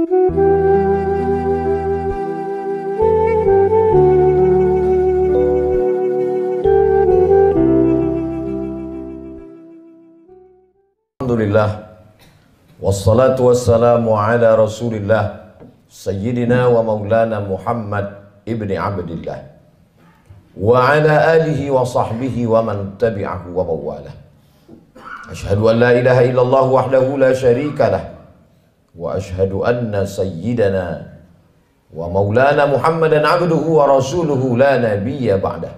Alhamdulillah, wassalatu wassalamu ala rasulillah Sayyidina wa maulana Muhammad ibni Abdillah wa ala alihi wa sahbihi wa man tabi'ahu wa mawalah. Ashhadu an la ilaha illallah wahdahu la syarika lah wa ashhadu anna sayyidana wa maulana Muhammadan abduhu wa rasuluhu la nabiyya ba'dah.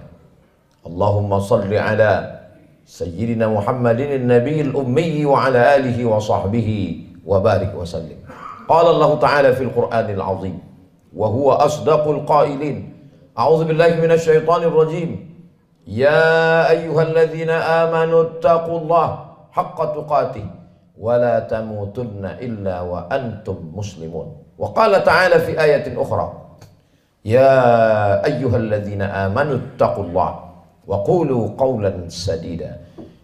Allahumma salli ala Sayyidina Muhammadin nabiyil ummi wa ala alihi wa sahbihi wa barik wa sallim. Qala Allah Ta'ala fil Qur'anil azim wa huwa asdaqul qailin. A'udzu billahi minasy syaithanir rajim. Ya ayyuhalladzina amanu taqullaha haqqa tuqatih wa la tamutunna illa wa antum muslimun. Wa qala ta'ala fi ayatin ukhra. Ya ayyuhalladzina amanu taqullaha wa qulu qawlan sadida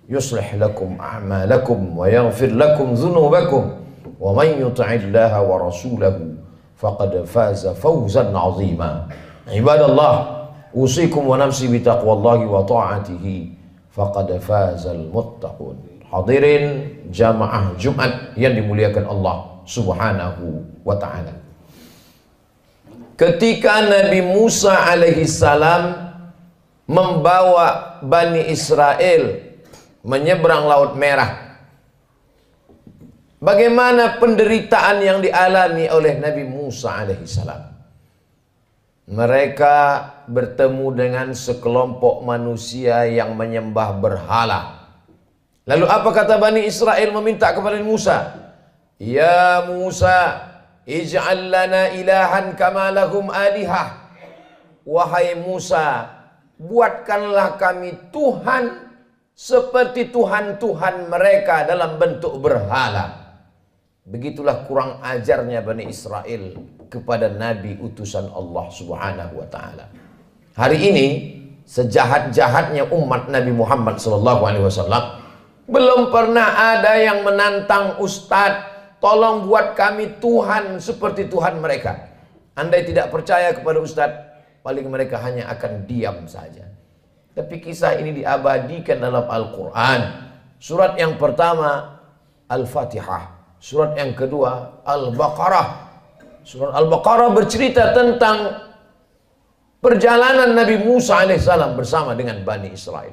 yuslih lakum a'malakum wa yaghfir lakum dhunubakum wa man yuti'illaha wa rasulahu faqad faza fawzan 'azima. Ibadallah, usikum wa nafsi bi taqwallahi wa ta'atihi faqad fazal muttaqun. Hadirin jamaah Jumat yang dimuliakan Allah Subhanahu wa ta'ala. Ketika Nabi Musa alaihi salam membawa Bani Israel menyeberang Laut Merah, bagaimana penderitaan yang dialami oleh Nabi Musa alaihissalam? Mereka bertemu dengan sekelompok manusia yang menyembah berhala. Lalu apa kata Bani Israel meminta kepada Musa? Ya Musa, ij'al lana ilahan kama lahum alihah. Wahai Musa, buatkanlah kami Tuhan seperti Tuhan-Tuhan mereka dalam bentuk berhala. Begitulah kurang ajarnya Bani Israel kepada Nabi utusan Allah Subhanahu wa ta'ala. Hari ini sejahat-jahatnya umat Nabi Muhammad SAW, belum pernah ada yang menantang Ustadz, tolong buat kami Tuhan seperti Tuhan mereka. Andai tidak percaya kepada Ustadz, paling mereka hanya akan diam saja. Tapi kisah ini diabadikan dalam Al-Quran. Surat yang pertama Al-Fatihah, surat yang kedua Al-Baqarah. Surat Al-Baqarah bercerita tentang perjalanan Nabi Musa alaihissalam bersama dengan Bani Israel.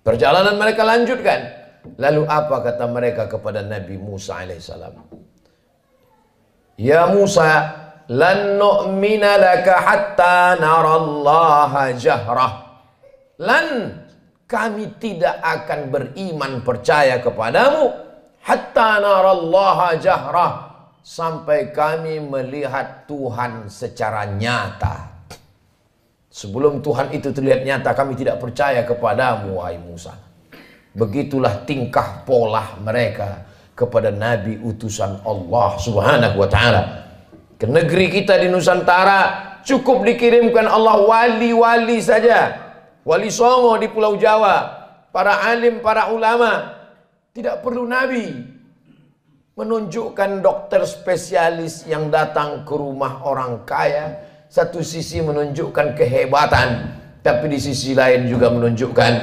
Perjalanan mereka lanjutkan. Lalu apa kata mereka kepada Nabi Musa alaihissalam? Ya Musa, lan nu'mina laka hatta narallaha jahrah. Lan, kami tidak akan beriman percaya kepadamu hatta narallaha jahrah, sampai kami melihat Tuhan secara nyata. Sebelum Tuhan itu terlihat nyata, kami tidak percaya kepadamu wahai Musa. Begitulah tingkah pola mereka kepada Nabi utusan Allah Subhanahu wa ta'ala. Ke negeri kita di Nusantara cukup dikirimkan Allah wali-wali saja. Wali Songo di Pulau Jawa, para alim, para ulama. Tidak perlu nabi. Menunjukkan dokter spesialis yang datang ke rumah orang kaya. Satu sisi menunjukkan kehebatan, tapi di sisi lain juga menunjukkan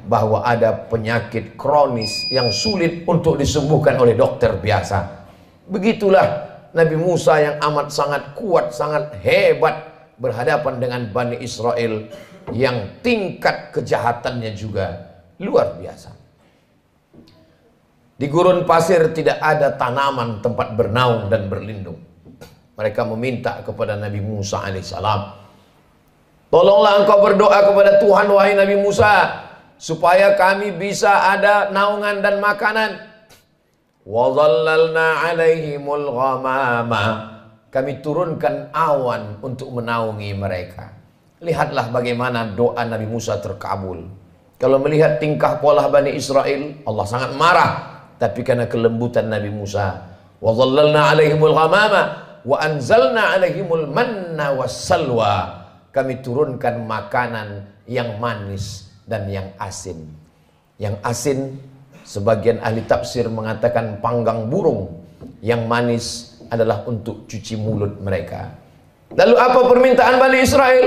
bahwa ada penyakit kronis yang sulit untuk disembuhkan oleh dokter biasa. Begitulah Nabi Musa yang amat sangat kuat, sangat hebat berhadapan dengan Bani Israel yang tingkat kejahatannya juga luar biasa. Di gurun pasir tidak ada tanaman tempat bernaung dan berlindung. Mereka meminta kepada Nabi Musa alaihissalam, tolonglah engkau berdoa kepada Tuhan wahai Nabi Musa, supaya kami bisa ada naungan dan makanan. Wa dhallalna alaihimul ghamama, kami turunkan awan untuk menaungi mereka. Lihatlah bagaimana doa Nabi Musa terkabul. Kalau melihat tingkah pola Bani Israel, Allah sangat marah. Tapi karena kelembutan Nabi Musa, wa dhallalna alaihimul ghamama wa anzalna alaihimul manna wassalwa, kami turunkan makanan yang manis dan yang asin. Yang asin, sebagian ahli tafsir mengatakan panggang burung. Yang manis adalah untuk cuci mulut mereka. Lalu apa permintaan Bani Israel?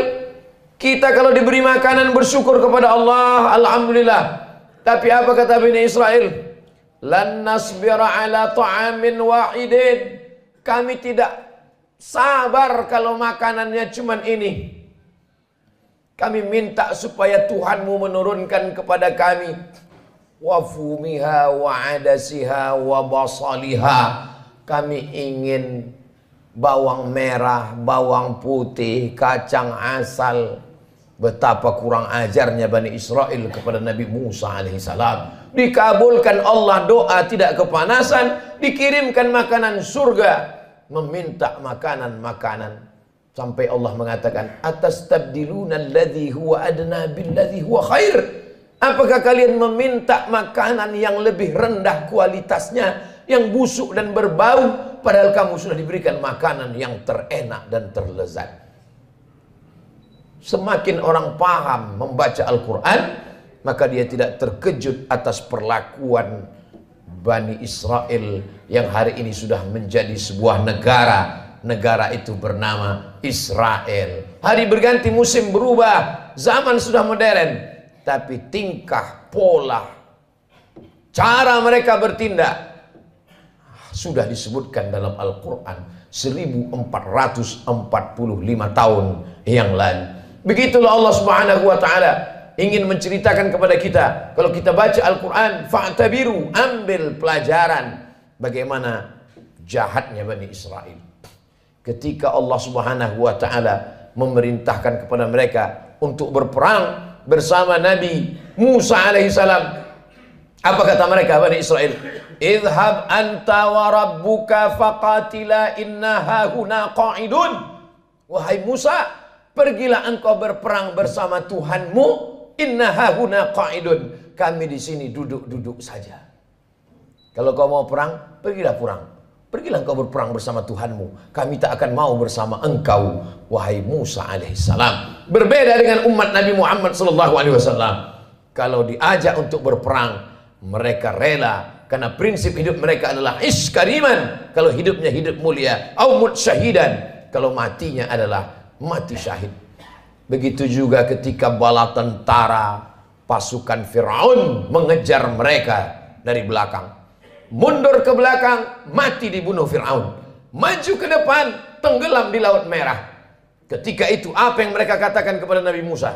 Kita kalau diberi makanan bersyukur kepada Allah, alhamdulillah. Tapi apa kata Bani Israel? Lan nasbira ala ta'amin wahidin. Kami tidak sabar kalau makanannya cuman ini. Kami minta supaya Tuhanmu menurunkan kepada kami wafumiha wa adasiha wa basaliha. Kami ingin bawang merah, bawang putih, kacang asal. Betapa kurang ajarnya Bani Israel kepada Nabi Musa alaihissalam. Dikabulkan Allah doa tidak kepanasan, dikirimkan makanan surga, meminta makanan-makanan. Sampai Allah mengatakan, atastabdiluna alladhi huwa adna billadhi huwa khair. Apakah kalian meminta makanan yang lebih rendah kualitasnya, yang busuk dan berbau, padahal kamu sudah diberikan makanan yang terenak dan terlezat. Semakin orang paham membaca Al-Quran, maka dia tidak terkejut atas perlakuan Bani Israel yang hari ini sudah menjadi sebuah negara. Negara itu bernama Israel. Hari berganti, musim berubah, zaman sudah modern, tapi tingkah, pola, cara mereka bertindak sudah disebutkan dalam Al-Quran 1445 tahun yang lalu. Begitulah Allah Subhanahu wa ta'ala ingin menceritakan kepada kita. Kalau kita baca Al-Quran, fa'tabiru, ambil pelajaran bagaimana jahatnya Bani Israel. Ketika Allah Subhanahu wa ta'ala memerintahkan kepada mereka untuk berperang bersama Nabi Musa alaihissalam, apa kata mereka Bani Israel? Idhab anta wa rabbuka faqatila inna hahuna qa'idun. Wahai Musa, pergilah engkau berperang bersama Tuhanmu. Inna hahuna qa'idun. Kami di sini duduk-duduk saja. Kalau kau mau perang, pergilah perang. Pergilah engkau berperang bersama Tuhanmu. Kami tak akan mau bersama engkau, wahai Musa alaihissalam. Berbeda dengan umat Nabi Muhammad sallallahu alaihi wasallam. Kalau diajak untuk berperang, mereka rela, karena prinsip hidup mereka adalah iskariman. Kalau hidupnya hidup mulia, au mut syahidan. Kalau matinya adalah mati syahid. Begitu juga ketika bala tentara pasukan Fir'aun mengejar mereka dari belakang. Mundur ke belakang, mati dibunuh Fir'aun. Maju ke depan, tenggelam di Laut Merah. Ketika itu apa yang mereka katakan kepada Nabi Musa?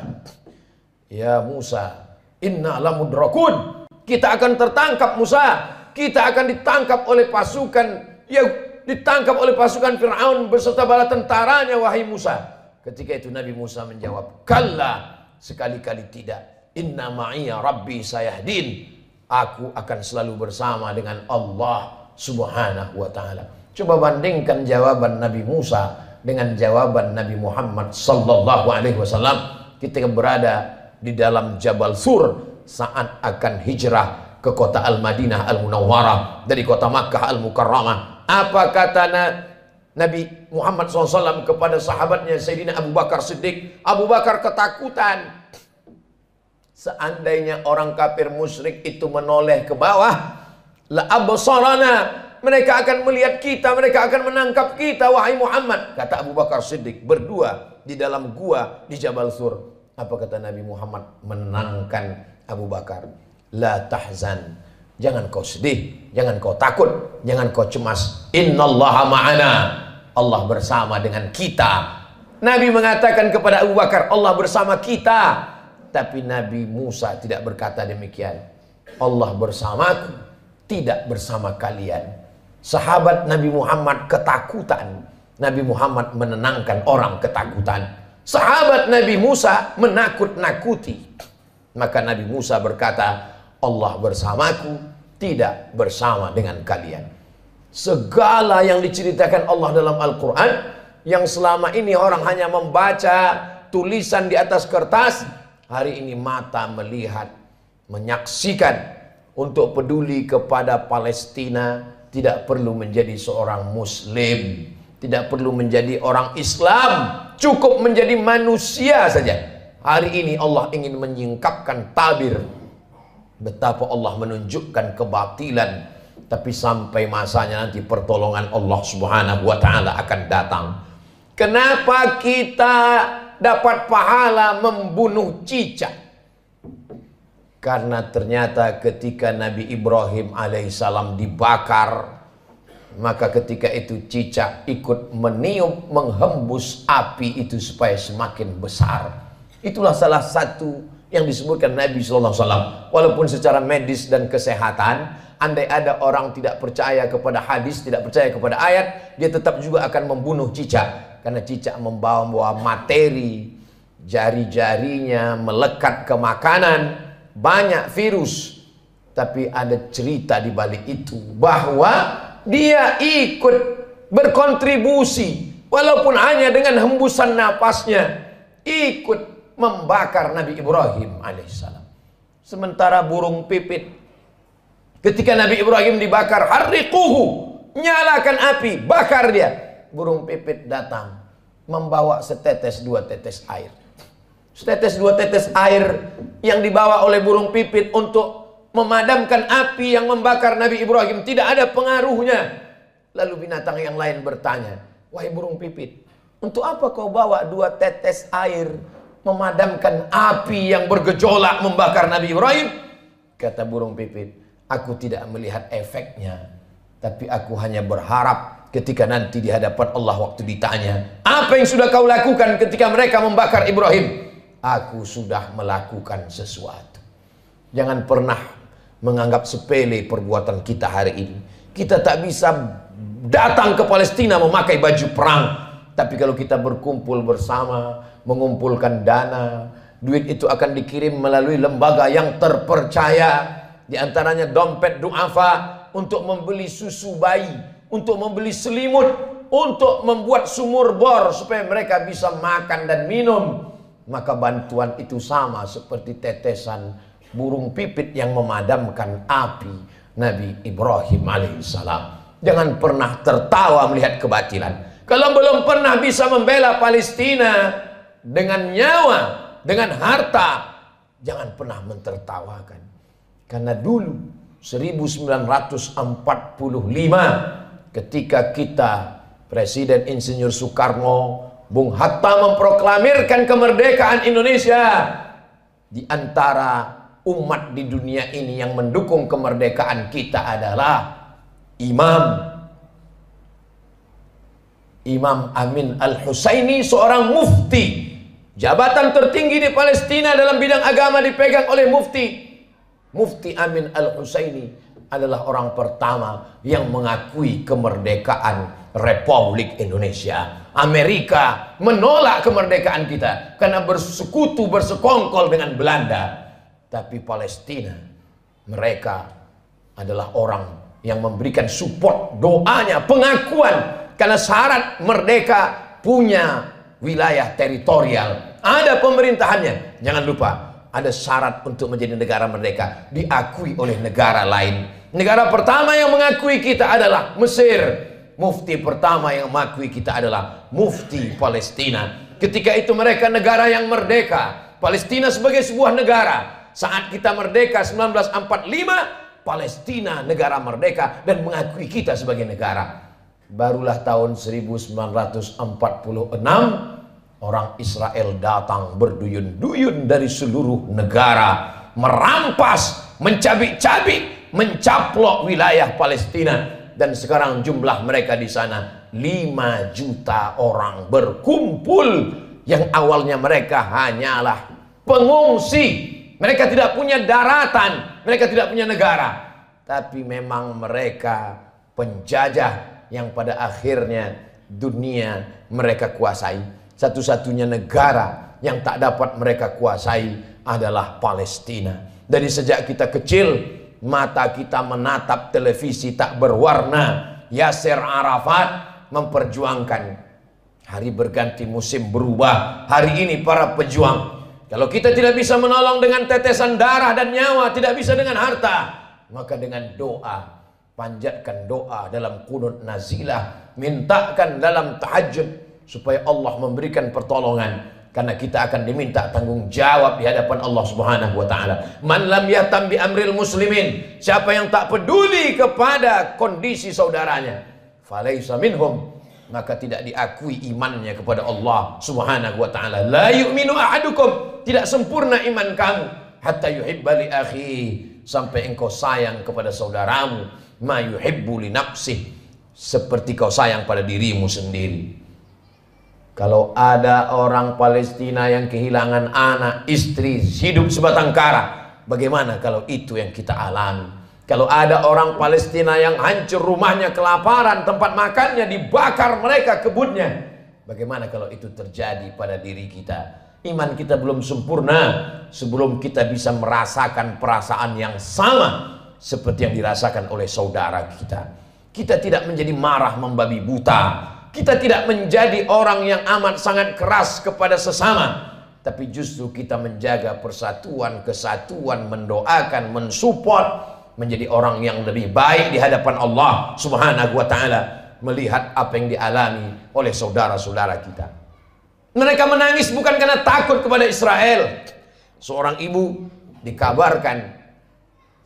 Ya Musa, inna lamudrakun. Kita akan tertangkap Musa. Kita akan ditangkap oleh pasukan, ya ditangkap oleh pasukan Fir'aun beserta bala tentaranya, wahai Musa. Ketika itu Nabi Musa menjawab, kalla, sekali-kali tidak. Inna ma'iya rabbi sayahdin. Aku akan selalu bersama dengan Allah Subhanahu wa ta'ala. Coba bandingkan jawaban Nabi Musa dengan jawaban Nabi Muhammad sallallahu alaihi wasallam ketika berada di dalam Jabal Sur saat akan hijrah ke kota Al-Madinah Al-Munawwarah dari kota Makkah Al-Mukarramah. Apa kata Nabi Muhammad SAW kepada sahabatnya Sayyidina Abu Bakar Siddiq? Abu Bakar ketakutan. Seandainya orang kafir musyrik itu menoleh ke bawah, la absarana, mereka akan melihat kita, mereka akan menangkap kita, wahai Muhammad. Kata Abu Bakar Siddiq berdua di dalam gua di Jabal Sur. Apa kata Nabi Muhammad menenangkan Abu Bakar? La tahzan, jangan kau sedih, jangan kau takut, jangan kau cemas. Innallaha ma'ana, Allah bersama dengan kita. Nabi mengatakan kepada Abu Bakar, Allah bersama kita. Tapi Nabi Musa tidak berkata demikian. Allah bersamaku, tidak bersama kalian. Sahabat Nabi Muhammad ketakutan. Nabi Muhammad menenangkan orang ketakutan. Sahabat Nabi Musa menakut-nakuti. Maka Nabi Musa berkata, Allah bersamaku, tidak bersama dengan kalian. Segala yang diceritakan Allah dalam Al-Quran, yang selama ini orang hanya membaca tulisan di atas kertas, hari ini mata melihat, menyaksikan. Untuk peduli kepada Palestina, tidak perlu menjadi seorang Muslim, tidak perlu menjadi orang Islam, cukup menjadi manusia saja. Hari ini Allah ingin menyingkapkan tabir betapa Allah menunjukkan kebatilan Tapi sampai masanya nanti pertolongan Allah Subhanahu wa Ta'ala akan datang. Kenapa kita dapat pahala membunuh cicak? Karena ternyata ketika Nabi Ibrahim alaihissalam dibakar, maka ketika itu cicak ikut meniup, menghembus api itu supaya semakin besar. Itulah salah satu yang disebutkan Nabi SAW. Walaupun secara medis dan kesehatan, andai ada orang tidak percaya kepada hadis, tidak percaya kepada ayat, dia tetap juga akan membunuh cicak. Karena cicak membawa materi, jari-jarinya melekat ke makanan, banyak virus. Tapi ada cerita di balik itu, bahwa dia ikut berkontribusi, walaupun hanya dengan hembusan napasnya, ikut membakar Nabi Ibrahim alaihissalam. Sementara burung pipit, ketika Nabi Ibrahim dibakar, harriquhu, nyalakan api, bakar dia. Burung pipit datang membawa setetes dua tetes air. Setetes dua tetes air yang dibawa oleh burung pipit untuk memadamkan api yang membakar Nabi Ibrahim tidak ada pengaruhnya. Lalu binatang yang lain bertanya, wahai burung pipit, untuk apa kau bawa dua tetes air memadamkan api yang bergejolak membakar Nabi Ibrahim? Kata burung pipit, aku tidak melihat efeknya, tapi aku hanya berharap ketika nanti di hadapan Allah waktu ditanya, apa yang sudah kau lakukan ketika mereka membakar Ibrahim? Aku sudah melakukan sesuatu. Jangan pernah menganggap sepele perbuatan kita hari ini. Kita tak bisa datang ke Palestina memakai baju perang, tapi kalau kita berkumpul bersama, mengumpulkan dana, duit itu akan dikirim melalui lembaga yang terpercaya. Di antaranya dompet duafa, untuk membeli susu bayi, untuk membeli selimut, untuk membuat sumur bor supaya mereka bisa makan dan minum. Maka bantuan itu sama seperti tetesan burung pipit yang memadamkan api Nabi Ibrahim alaihissalam. Jangan pernah tertawa melihat kebatilan. Kalau belum pernah bisa membela Palestina dengan nyawa, dengan harta, jangan pernah mentertawakan. Karena dulu 1945 ketika kita Presiden Insinyur Soekarno, Bung Hatta memproklamirkan kemerdekaan Indonesia, di antara umat di dunia ini yang mendukung kemerdekaan kita adalah Imam Amin Al-Husaini, seorang mufti. Jabatan tertinggi di Palestina dalam bidang agama dipegang oleh Mufti Amin Al-Husaini adalah orang pertama yang mengakui kemerdekaan Republik Indonesia. Amerika menolak kemerdekaan kita karena bersekutu, bersekongkol dengan Belanda. Tapi Palestina, mereka adalah orang yang memberikan support, doanya, pengakuan. Karena syarat merdeka punya wilayah teritorial, ada pemerintahannya. Jangan lupa, ada syarat untuk menjadi negara merdeka, diakui oleh negara lain. Negara pertama yang mengakui kita adalah Mesir. Mufti pertama yang mengakui kita adalah Mufti Palestina. Ketika itu mereka negara yang merdeka, Palestina sebagai sebuah negara. Saat kita merdeka 1945, Palestina negara merdeka dan mengakui kita sebagai negara. Barulah tahun 1946 orang Israel datang berduyun-duyun dari seluruh negara, merampas, mencabik-cabik, mencaplok wilayah Palestina. Dan sekarang jumlah mereka di sana 5 juta orang berkumpul. Yang awalnya mereka hanyalah pengungsi, mereka tidak punya daratan, mereka tidak punya negara, tapi memang mereka penjajah yang pada akhirnya dunia mereka kuasai. Satu-satunya negara yang tak dapat mereka kuasai adalah Palestina. Dari sejak kita kecil, mata kita menatap televisi tak berwarna. Yasser Arafat memperjuangkan hari berganti musim berubah. Hari ini para pejuang, kalau kita tidak bisa menolong dengan tetesan darah dan nyawa, tidak bisa dengan harta, maka dengan doa, panjatkan doa dalam qunut nazilah, mintakan dalam tahajud supaya Allah memberikan pertolongan. Karena kita akan diminta tanggung jawab di hadapan Allah Subhanahu wa taala. Man lam yahtam bi amril muslimin, siapa yang tak peduli kepada kondisi saudaranya, falaisa minhum, maka tidak diakui imannya kepada Allah Subhanahu wa taala. La yu'minu ahadukum, tidak sempurna iman kamu, hatta yuhibba li akhi, sampai engkau sayang kepada saudaramu, ma yuhibbu li nafsih, seperti kau sayang pada dirimu sendiri. Kalau ada orang Palestina yang kehilangan anak, istri, hidup sebatang kara, bagaimana kalau itu yang kita alami? Kalau ada orang Palestina yang hancur rumahnya kelaparan, tempat makannya dibakar mereka kebunnya, bagaimana kalau itu terjadi pada diri kita? Iman kita belum sempurna sebelum kita bisa merasakan perasaan yang sama seperti yang dirasakan oleh saudara kita. Kita tidak menjadi marah membabi buta. Kita tidak menjadi orang yang amat sangat keras kepada sesama, tapi justru kita menjaga persatuan, kesatuan, mendoakan, mensupport, menjadi orang yang lebih baik di hadapan Allah Subhanahu wa taala, melihat apa yang dialami oleh saudara-saudara kita. Mereka menangis bukan karena takut kepada Israel. Seorang ibu dikabarkan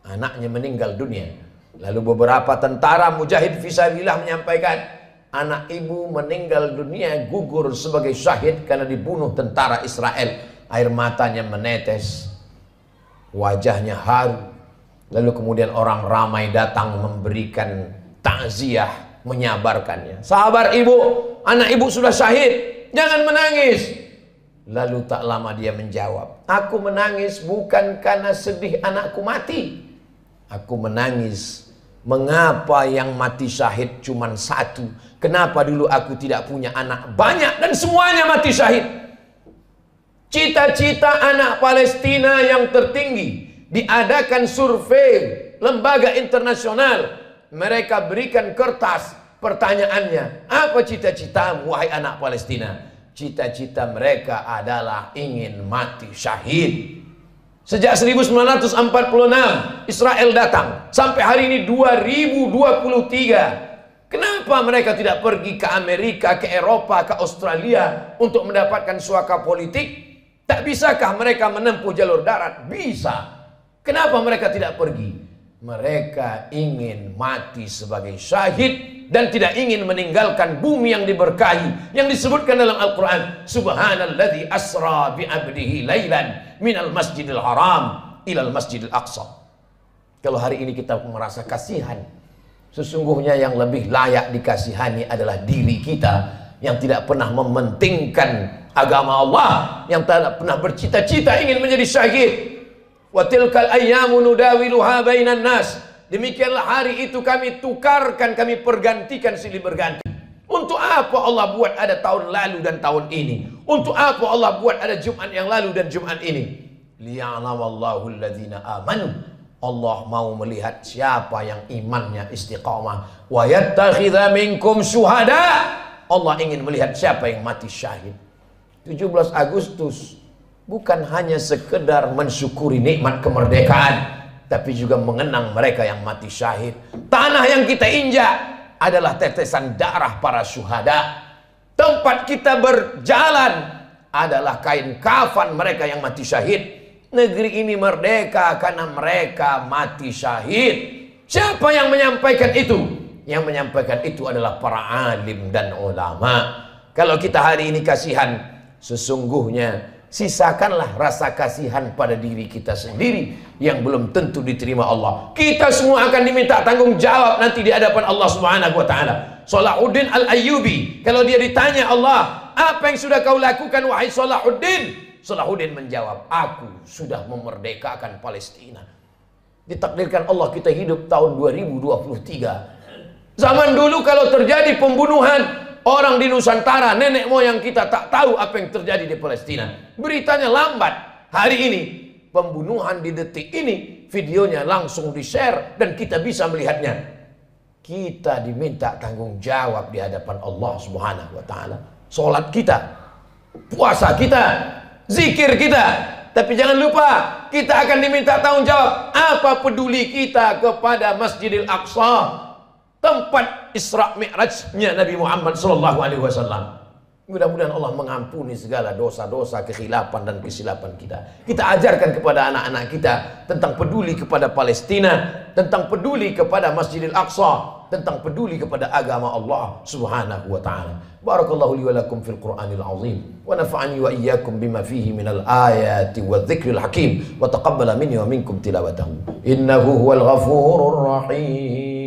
anaknya meninggal dunia. Lalu beberapa tentara mujahid fisabilillah menyampaikan, anak ibu meninggal dunia gugur sebagai syahid karena dibunuh tentara Israel. Air matanya menetes, wajahnya haru. Lalu kemudian orang ramai datang memberikan takziah, menyabarkannya. Sabar ibu, anak ibu sudah syahid, jangan menangis. Lalu tak lama dia menjawab, aku menangis bukan karena sedih anakku mati. Aku menangis, mengapa yang mati syahid cuma satu? Kenapa dulu aku tidak punya anak banyak dan semuanya mati syahid? Cita-cita anak Palestina yang tertinggi, diadakan survei lembaga internasional. Mereka berikan kertas, pertanyaannya, apa cita-citamu wahai anak Palestina? Cita-cita mereka adalah ingin mati syahid. Sejak 1946 Israel datang sampai hari ini 2023. Kenapa mereka tidak pergi ke Amerika, ke Eropa, ke Australia untuk mendapatkan suaka politik? Tak bisakah mereka menempuh jalur darat? Bisa. Kenapa mereka tidak pergi? Mereka ingin mati sebagai syahid dan tidak ingin meninggalkan bumi yang diberkahi, yang disebutkan dalam Al-Quran, Subhanalladzi asra bi'abdihi laylan minal masjidil haram ilal masjidil aqsa. Kalau hari ini kita merasa kasihan, sesungguhnya yang lebih layak dikasihani adalah diri kita yang tidak pernah mementingkan agama Allah, yang tidak pernah bercita-cita ingin menjadi syahid. Wa tilkal ayyamu nudawiluha bainan nas. Demikianlah hari itu kami tukarkan, kami pergantikan silih berganti. Untuk apa Allah buat ada tahun lalu dan tahun ini? Untuk apa Allah buat ada Jumat yang lalu dan Jumat ini? Liya'lamallahu alladhina amanu. Allah mau melihat siapa yang imannya istiqamah. Wa yattakhidha minkum syuhada. Allah ingin melihat siapa yang mati syahid. 17 Agustus bukan hanya sekedar mensyukuri nikmat kemerdekaan, tapi juga mengenang mereka yang mati syahid. Tanah yang kita injak adalah tetesan darah para syuhada. Tempat kita berjalan adalah kain kafan mereka yang mati syahid. Negeri ini merdeka karena mereka mati syahid. Siapa yang menyampaikan itu? Yang menyampaikan itu adalah para alim dan ulama. Kalau kita hari ini kasihan, sesungguhnya sisakanlah rasa kasihan pada diri kita sendiri yang belum tentu diterima Allah. Kita semua akan diminta tanggung jawab nanti di hadapan Allah Subhanahu wa taala. Salahuddin Al-Ayyubi, kalau dia ditanya Allah, apa yang sudah kau lakukan wahai Salahuddin? Salahuddin menjawab, aku sudah memerdekakan Palestina. Ditakdirkan Allah kita hidup tahun 2023. Zaman dulu kalau terjadi pembunuhan orang di Nusantara, nenek moyang kita tak tahu apa yang terjadi di Palestina. Beritanya lambat. Hari ini, pembunuhan di detik ini, videonya langsung di-share dan kita bisa melihatnya. Kita diminta tanggung jawab di hadapan Allah Subhanahu wa taala. Salat kita, puasa kita, zikir kita. Tapi jangan lupa, kita akan diminta tanggung jawab. Apa peduli kita kepada Masjidil Aqsa, tempat Isra Mi'rajnya Nabi Muhammad SAW. Mudah-mudahan Allah mengampuni segala dosa-dosa, kekhilafan dan kesilapan kita. Kita ajarkan kepada anak-anak kita tentang peduli kepada Palestina, tentang peduli kepada Masjidil Aqsa, tentang peduli kepada agama Allah Subhanahu wa taala. Barakallahu li wa lakum fil Qur'anil azim wa nafa'ani wa iyyakum bima fihi minal ayati wadh-dhikril hakim wa taqabbala minni wa minkum tilawatahu. Innahu huwal ghafurur rahim.